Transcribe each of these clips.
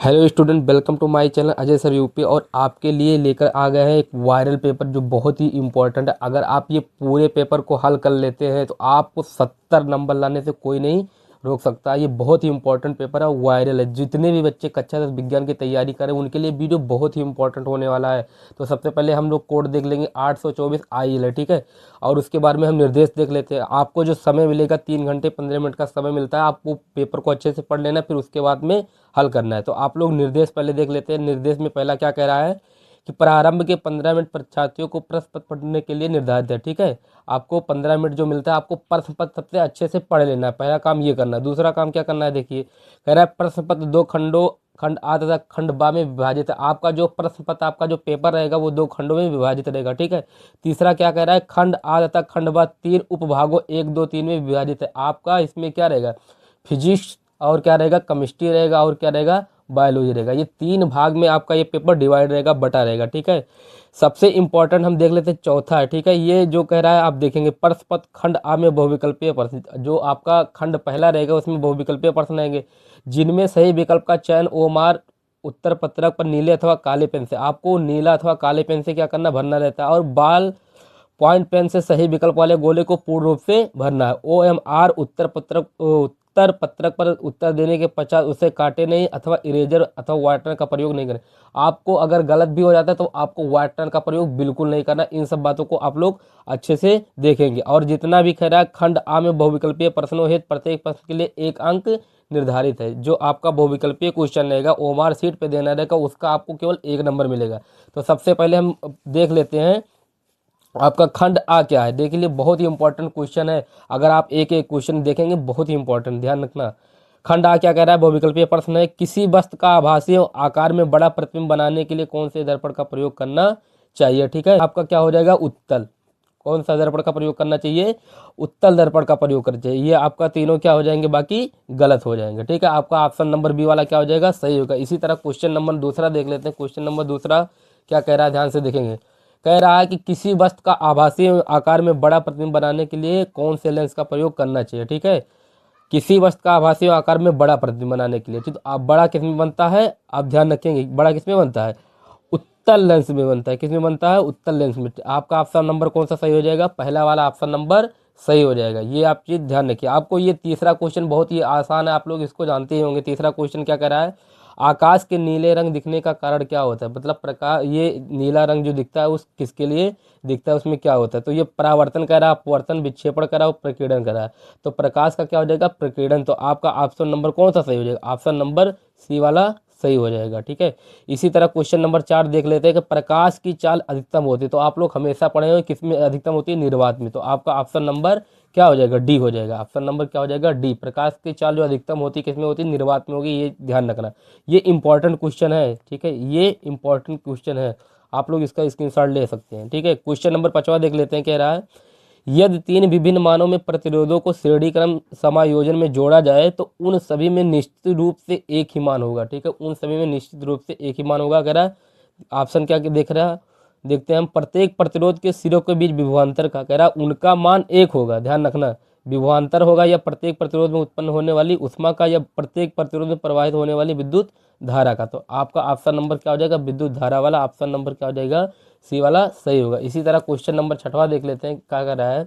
Hello student, welcome to my channel Ajay sir UP. और आपके लिए लेकर आ गए हैं एक वायरल पेपर जो बहुत ही इम्पोर्टेंट है। अगर आप ये पूरे पेपर को हल कर लेते हैं तो आपको 70 नंबर लाने से कोई नहीं रोक सकता। ये बहुत ही इंपॉर्टेंट पेपर है, वायरल है। जितने भी बच्चे कक्षा 10 विज्ञान की तैयारी करें उनके लिए वीडियो बहुत ही इंपॉर्टेंट होने वाला है। तो सबसे पहले हम लोग कोड देख लेंगे 824 IL है, ठीक है। और उसके बाद में हम निर्देश देख लेते हैं। आपको जो समय मिलेगा 3 घंटे 15 मिनट का समय मिलता है। आपको पेपर को अच्छे से पढ़ लेना, फिर उसके बाद में हल करना है। तो आप लोग निर्देश पहले देख लेते हैं। निर्देश में पहला क्या कह रहा है कि प्रारंभ के 15 मिनट परीक्षार्थियों को प्रश्न पत्र पढ़ने के लिए निर्धारित है, ठीक है। आपको 15 मिनट जो मिलता है आपको प्रश्न पत्र सबसे अच्छे से पढ़ लेना है। पहला काम ये करना है। दूसरा काम क्या करना है, देखिए कह रहा है प्रश्न पत्र 2 खंडों खंड आ तथा खंड बा में विभाजित है। आपका जो प्रश्न पत्र आपका जो पेपर रहेगा वो 2 खंडों में विभाजित रहेगा, ठीक है। तीसरा क्या कह रहा है, खंड आ तथा खंड बा 3 उपभागों 1 2 3 में विभाजित है। आपका इसमें क्या रहेगा, फिजिक्स और क्या रहेगा, केमिस्ट्री रहेगा और क्या रहेगा, बायोलॉजी रहेगा। ये 3 भाग में आपका ये पेपर डिवाइड रहेगा, बटा रहेगा, ठीक है। सबसे इंपॉर्टेंट हम देख लेते हैं चौथा है, ठीक है। ये जो कह रहा है आप देखेंगे प्रश्न पत्र खंड आ में बहुविकल्पीय प्रश्न। जो आपका खंड पहला रहेगा उसमें बहुविकल्पीय प्रश्न आएंगे जिनमें सही विकल्प का चयन ओमार उत्तर पत्रक पर नीले अथवा काले पेन से, आपको नीला अथवा काले पेन से क्या करना, भरना रहता है। और बाल पॉइंट पेन से सही विकल्प वाले गोले को पूर्ण रूप से भरना है। OMR उत्तर पत्रक पर उत्तर देने के पश्चात उसे काटे नहीं अथवा इरेजर अथवा व्हाइटनर का प्रयोग नहीं करें। आपको अगर गलत भी हो जाता है तो आपको व्हाइटनर का प्रयोग बिल्कुल नहीं करना। इन सब बातों को आप लोग अच्छे से देखेंगे। और जितना भी कह रहा है खंड आ में बहुविकल्पीय प्रश्नों हेतु प्रत्येक प्रश्न के लिए 1 अंक निर्धारित है। जो आपका बहुविकल्पीय क्वेश्चन रहेगा ओमार सीट पे देना रहेगा उसका आपको केवल 1 नंबर मिलेगा। तो सबसे पहले हम देख लेते हैं आपका खंड आ क्या है। देख लिए बहुत ही इंपॉर्टेंट क्वेश्चन है। अगर आप एक एक क्वेश्चन देखेंगे बहुत ही इंपॉर्टेंट, ध्यान रखना। खंड आ क्या कह रहा है, बहुविकल्पीय प्रश्न है। किसी वस्तु का आभासी आकार में बड़ा प्रतिबिंब बनाने के लिए कौन से दर्पण का प्रयोग करना चाहिए, ठीक है। आपका क्या हो जाएगा, उत्तल। कौन सा दर्पण का प्रयोग करना चाहिए, उत्तल दर्पण का प्रयोग करना चाहिए। ये आपका तीनों क्या हो जाएंगे, बाकी गलत हो जाएंगे, ठीक है। आपका ऑप्शन नंबर बी वाला क्या हो जाएगा, सही होगा। इसी तरह क्वेश्चन नंबर दूसरा देख लेते हैं। क्वेश्चन नंबर दूसरा क्या कह रहा है, ध्यान से देखेंगे। कह रहा है कि किसी वस्तु का आभासी आकार में बड़ा प्रतिबिंब बनाने के लिए कौन से लेंस का प्रयोग करना चाहिए, ठीक है। किसी वस्तु का आभासी आकार में बड़ा प्रतिबिंब बनाने के लिए, ठीक। तो आप बड़ा किस में बनता है, आप ध्यान रखेंगे, बड़ा किस में बनता है, उत्तल लेंस में बनता है। किस में बनता है, उत्तल लेंस में। आपका ऑप्शन नंबर कौन सा सही हो जाएगा, पहला वाला ऑप्शन नंबर सही हो जाएगा। ये आप चीज ध्यान रखिए। आपको ये तीसरा क्वेश्चन बहुत ही आसान है, आप लोग इसको जानते ही होंगे। तीसरा क्वेश्चन क्या कह रहा है, आकाश के नीले रंग दिखने का कारण क्या होता है। मतलब प्रकाश, ये नीला रंग जो दिखता है उस किसके लिए दिखता है, उसमें क्या होता है। तो ये परावर्तन कह रहा है, अपवर्तन, विक्षेपण कह रहा है, प्रकीर्णन कह रहा है। तो प्रकाश का क्या हो जाएगा, प्रकीर्णन। तो आपका ऑप्शन नंबर कौन सा सही हो जाएगा, ऑप्शन नंबर सी वाला सही हो जाएगा, ठीक है। इसी तरह क्वेश्चन नंबर 4 देख लेते हैं कि प्रकाश की चाल अधिकतम होती है। तो आप लोग हमेशा पढ़े हुए किस में अधिकतम होती है, निर्वात में। तो आपका ऑप्शन नंबर क्या हो जाएगा, डी हो जाएगा। ऑप्शन नंबर क्या हो जाएगा, डी। प्रकाश की चाल जो अधिकतम होती है किस में होती है, निर्वात में होगी। ये ध्यान रखना, ये इंपॉर्टेंट क्वेश्चन है, ठीक है। ये इंपॉर्टेंट क्वेश्चन है, आप लोग इसका स्क्रीनशॉट ले सकते हैं, ठीक है। क्वेश्चन नंबर 5 देख लेते हैं। कह रहा है यदि 3 विभिन्न मानों में प्रतिरोधों को श्रेणी क्रम समायोजन में जोड़ा जाए तो उन सभी में निश्चित रूप से एक ही मान होगा, ठीक है। उन सभी में निश्चित रूप से एक ही मान होगा, कह रहा है। ऑप्शन क्या देख रहा है, देखते हैं हम। प्रत्येक प्रतिरोध के सिरों के बीच विभवांतर का, कह रहा है उनका मान 1 होगा। ध्यान रखना, विभवांतर होगा या प्रत्येक प्रतिरोध में उत्पन्न होने वाली उष्मा का या प्रत्येक प्रतिरोध में प्रवाहित होने वाली विद्युत धारा का। तो आपका ऑप्शन नंबर क्या हो जाएगा, विद्युत धारा वाला ऑप्शन नंबर क्या हो जाएगा, सी वाला सही होगा। इसी तरह क्वेश्चन नंबर 6 देख लेते हैं। क्या कर रहा है,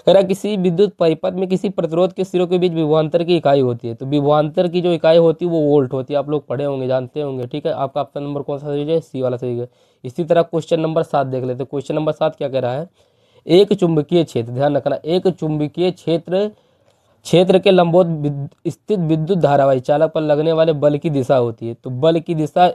कह रहा है किसी विद्युत परिपथ में किसी प्रतिरोध के सिरों के बीच विभवांतर की इकाई होती है। तो विभवांतर की जो इकाई होती है वो वोल्ट होती है। आप लोग पढ़े होंगे, जानते होंगे, ठीक है। आपका ऑप्शन नंबर कौन सा सही है, सी वाला सही है। इसी तरह क्वेश्चन नंबर 7 देख लेते हैं। क्वेश्चन नंबर 7 क्या कह रहा है, एक चुंबकीय क्षेत्र, ध्यान रखना, एक चुंबकीय क्षेत्र क्षेत्र के लंबवत स्थित विद्युत धारावाही चालक पर लगने वाले बल की दिशा होती है। तो बल की दिशा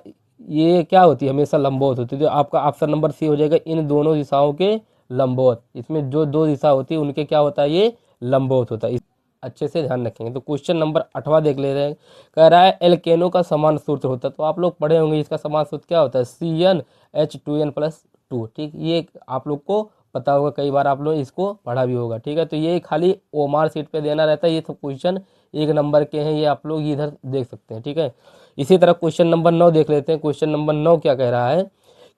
ये क्या होती है, हमेशा लंबवत होती है। तो आपका ऑप्शन नंबर सी हो जाएगा, इन दोनों दिशाओं के लंबवत। इसमें जो 2 दिशा होती है उनके क्या होता है, ये लंबवत होता है। अच्छे से ध्यान रखेंगे। तो क्वेश्चन नंबर 8 देख ले रहे हैं। कह रहा है एल्केनो का समान सूत्र होता है। तो आप लोग पढ़े होंगे इसका समान सूत्र क्या होता है, CnH2n+2, ठीक। ये आप लोग को पता होगा, कई बार आप लोग इसको पढ़ा भी होगा, ठीक है। तो ये खाली ओमार सीट पे देना रहता है। ये तो क्वेश्चन 1 नंबर के हैं, ये आप लोग इधर देख सकते हैं, ठीक है। इसी तरह क्वेश्चन नंबर 9 देख लेते हैं। क्वेश्चन नंबर 9 क्या कह रहा है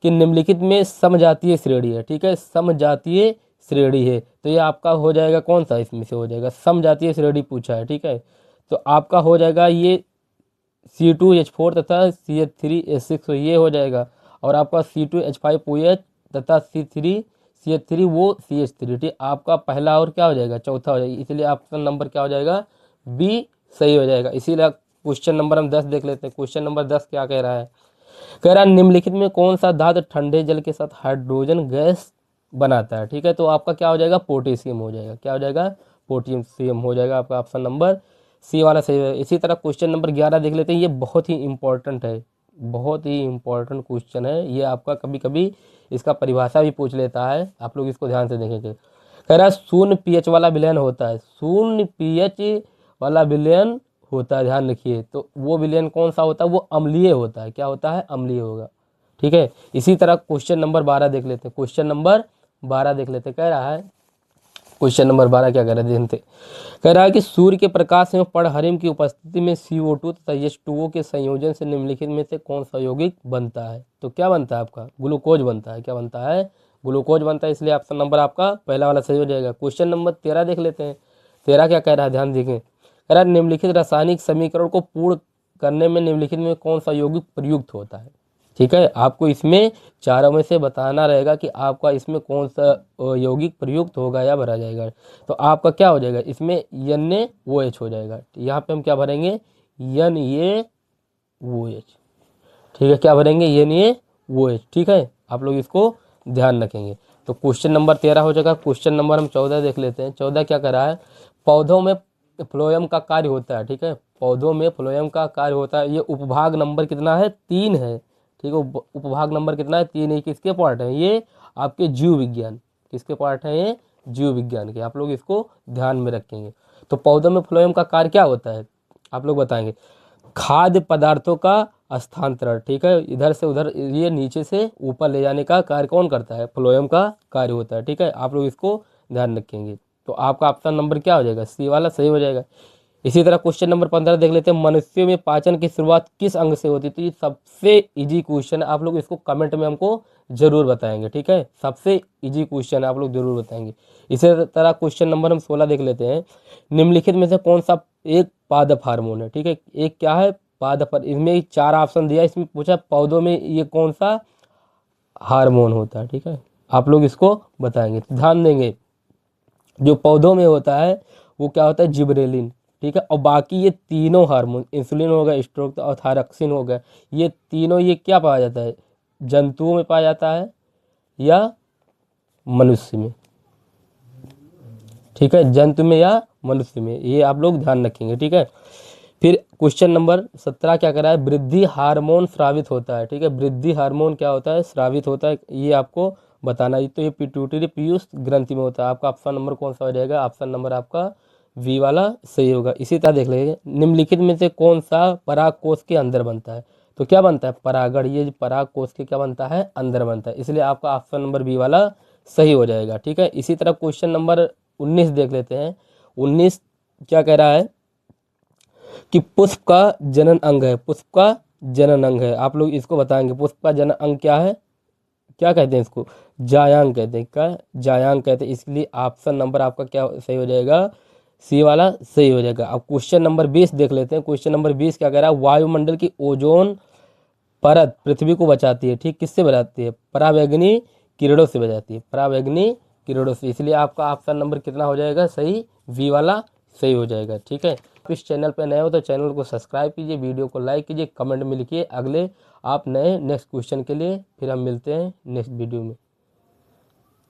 कि निम्नलिखित में समजातीय श्रेणी है, ठीक है। समजातीय श्रेणी है, तो ये आपका हो जाएगा कौन सा, इसमें से हो जाएगा समजातीय श्रेणी पूछा है, ठीक है। तो आपका हो जाएगा ये C2H4 तथा CH3H6 ये हो जाएगा, और आपका C2H5OH तथा C3CH3 वो CH3, ठीक। आपका पहला और क्या हो जाएगा, चौथा हो जाएगा, इसलिए ऑप्शन नंबर क्या हो जाएगा, बी सही हो जाएगा। इसीलिए क्वेश्चन नंबर हम 10 देख लेते हैं। क्वेश्चन नंबर 10 क्या कह रहा है, कह रहा है निम्नलिखित में कौन सा धातु ठंडे जल के साथ हाइड्रोजन गैस बनाता है, ठीक है। तो आपका क्या हो जाएगा, पोटेशियम हो जाएगा, क्या हो जाएगा, पोटेशियम हो जाएगा। आपका ऑप्शन नंबर सी वाला सही है। इसी तरह क्वेश्चन नंबर 11 देख लेते हैं। ये बहुत ही इंपॉर्टेंट है, बहुत ही इंपॉर्टेंट क्वेश्चन है ये। आपका कभी कभी इसका परिभाषा भी पूछ लेता है, आप लोग इसको ध्यान से देखेंगे। कह रहा है शून्य पीएच वाला विलयन होता है, शून्य पीएच वाला विलयन होता है, ध्यान रखिए। तो वो विलयन कौन सा होता है, वो अम्लीय होता है, क्या होता है, अम्लीय होगा, ठीक है। इसी तरह क्वेश्चन नंबर 12 देख लेते हैं। क्वेश्चन नंबर 12 देख लेते हैं। कह रहा है क्वेश्चन नंबर 12 क्या कह रहा है, देखते। कह रहा है कि सूर्य के प्रकाश में पड़हरिम की उपस्थिति में CO2 तथा H2O के संयोजन से निम्नलिखित में से कौन सा यौगिक बनता है। तो क्या बनता है आपका, ग्लूकोज बनता है, क्या बनता है, ग्लूकोज बनता है। इसलिए ऑप्शन नंबर आपका पहला वाला सही हो जाएगा। क्वेश्चन नंबर 13 देख लेते हैं। 13 क्या कह रहा है, ध्यान देखें। कह रहा है निम्नलिखित रासायनिक समीकरण को पूर्ण करने में निम्नलिखित में कौन सा यौगिक प्रयुक्त होता है, ठीक है। आपको इसमें चारों में से बताना रहेगा कि आपका इसमें कौन सा यौगिक प्रयुक्त होगा या भरा जाएगा। तो आपका क्या हो जाएगा, इसमें NaOH हो जाएगा। यहाँ पे हम क्या भरेंगे, NaOH, ठीक है। क्या भरेंगे, NaOH, ठीक है। आप लोग इसको ध्यान रखेंगे। तो क्वेश्चन नंबर 13 हो जाएगा। क्वेश्चन नंबर हम 14 देख लेते हैं। 14 क्या कर रहा है, पौधों में फ्लोएम का कार्य होता है, ठीक है। पौधों में फ्लोएम का कार्य होता है। ये उपभाग नंबर कितना है, 3 है, ठीक है। उपभाग नंबर कितना है, 3 है। किसके पार्ट है ये, आपके जीव विज्ञान, किसके पार्ट है ये, जीव विज्ञान के। आप लोग इसको ध्यान में रखेंगे। तो पौधों में फ्लोएम का कार्य क्या होता है, आप लोग बताएंगे, खाद्य पदार्थों का स्थानांतरण, ठीक है। इधर से उधर, ये नीचे से ऊपर ले जाने का कार्य कौन करता है, फ्लोएम का कार्य होता है, ठीक है। आप लोग इसको ध्यान रखेंगे। तो आपका ऑप्शन नंबर क्या हो जाएगा, सी वाला सही हो जाएगा। इसी तरह क्वेश्चन नंबर 15 देख लेते हैं। मनुष्यों में पाचन की शुरुआत किस अंग से होती है। तो ये सबसे इजी क्वेश्चन है, आप लोग इसको कमेंट में हमको जरूर बताएंगे, ठीक है। सबसे इजी क्वेश्चन है, आप लोग जरूर बताएंगे। इसी तरह क्वेश्चन नंबर हम 16 देख लेते हैं। निम्नलिखित में से कौन सा एक पादप हार्मोन है, ठीक है। एक क्या है, पादप। इसमें 4 ऑप्शन दिया, इसमें पूछा पौधों में ये कौन सा हार्मोन होता है, ठीक है। आप लोग इसको बताएंगे, ध्यान देंगे। जो पौधों में होता है वो क्या होता है, जिबरेलिन, ठीक है। और बाकी ये तीनों हार्मोन, इंसुलिन हो गया, स्ट्रोक और थायरॉक्सिन हो गया, ये तीनों ये क्या पाया जाता है, जंतुओं में पाया जाता है या मनुष्य में, ठीक है। जंतु में या मनुष्य में, ये आप लोग ध्यान रखेंगे, ठीक है। फिर क्वेश्चन नंबर 17 क्या कर रहा है, वृद्धि हार्मोन स्रावित होता है, ठीक है। वृद्धि हार्मोन क्या होता है, स्रावित होता है, ये आपको बताना है। तो ये पिट्यूटरी पीयूष ग्रंथि में होता है। आपका ऑप्शन नंबर कौन सा हो जाएगा, ऑप्शन नंबर आपका वी वाला सही होगा। इसी तरह देख लीजिए, निम्नलिखित में से कौन सा पराग कोष के अंदर बनता है। तो क्या बनता है, परागण, ये पराग कोष के क्या बनता है, अंदर बनता है। इसलिए आपका ऑप्शन नंबर बी वाला सही हो जाएगा, ठीक है। इसी तरह क्वेश्चन नंबर 19 देख लेते हैं। 19 क्या कह रहा है कि पुष्प का जनन अंग है, पुष्प का जनन अंग है। आप लोग इसको बताएंगे, पुष्प का जनन अंग क्या है, क्या कहते हैं इसको, जायांग कहते हैं, क्या जायांग कहते हैं। इसलिए ऑप्शन नंबर आपका क्या सही हो जाएगा, सी वाला सही हो जाएगा। अब क्वेश्चन नंबर 20 देख लेते हैं। क्वेश्चन नंबर 20 क्या कह रहा है, वायुमंडल की ओजोन परत पृथ्वी को बचाती है, ठीक, किससे बचाती है, पराबैंगनी किरणों से बचाती है, पराबैंगनी किरणों से। इसलिए आपका ऑप्शन नंबर कितना हो जाएगा, सही, वी वाला सही हो जाएगा, ठीक है। इस चैनल पर नए हो तो चैनल को सब्सक्राइब कीजिए, वीडियो को लाइक कीजिए, कमेंट में लिखिए अगले आप नए नेक्स्ट क्वेश्चन के लिए। फिर हम मिलते हैं नेक्स्ट वीडियो में।